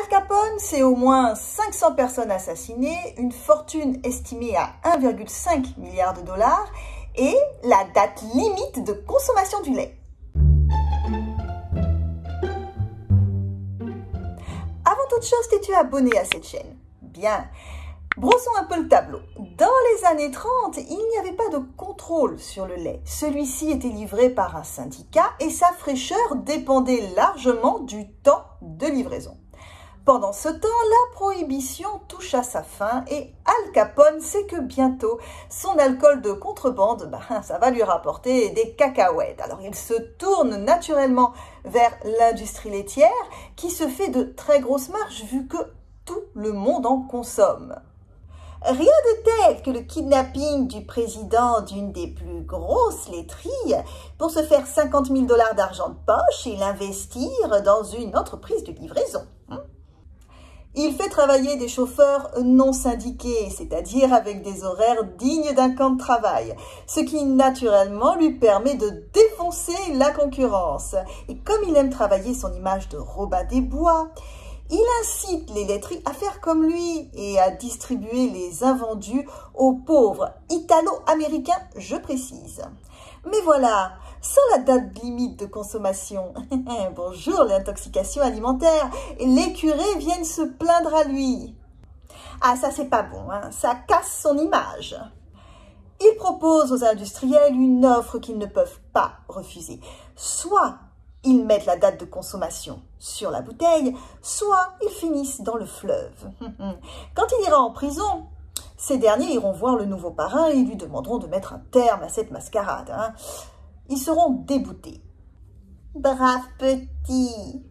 Al Capone, c'est au moins 500 personnes assassinées, une fortune estimée à 1,5 milliard de dollars et la date limite de consommation du lait. Avant toute chose, t'es-tu abonné à cette chaîne? Bien. Brossons un peu le tableau. Dans les années 30, il n'y avait pas de contrôle sur le lait. Celui-ci était livré par un syndicat et sa fraîcheur dépendait largement du temps de livraison. Pendant ce temps, la prohibition touche à sa fin et Al Capone sait que bientôt, son alcool de contrebande, ça va lui rapporter des cacahuètes. Alors il se tourne naturellement vers l'industrie laitière qui se fait de très grosses marges vu que tout le monde en consomme. Rien de tel que le kidnapping du président d'une des plus grosses laiteries pour se faire 50 000 $ d'argent de poche et l'investir dans une entreprise de livraison. Il fait travailler des chauffeurs non syndiqués, c'est-à-dire avec des horaires dignes d'un camp de travail, ce qui naturellement lui permet de défoncer la concurrence. Et comme il aime travailler son image de Robin des Bois, il incite les laiteries à faire comme lui et à distribuer les invendus aux pauvres italo-américains, je précise. Mais voilà, sans la date limite de consommation, bonjour l'intoxication alimentaire, les curés viennent se plaindre à lui. Ah ça c'est pas bon, ça casse son image. Il propose aux industriels une offre qu'ils ne peuvent pas refuser. Soit ils mettent la date de consommation sur la bouteille, soit ils finissent dans le fleuve. Quand il ira en prison, ces derniers iront voir le nouveau parrain et lui demanderont de mettre un terme à cette mascarade. Ils seront déboutés. Brave petit,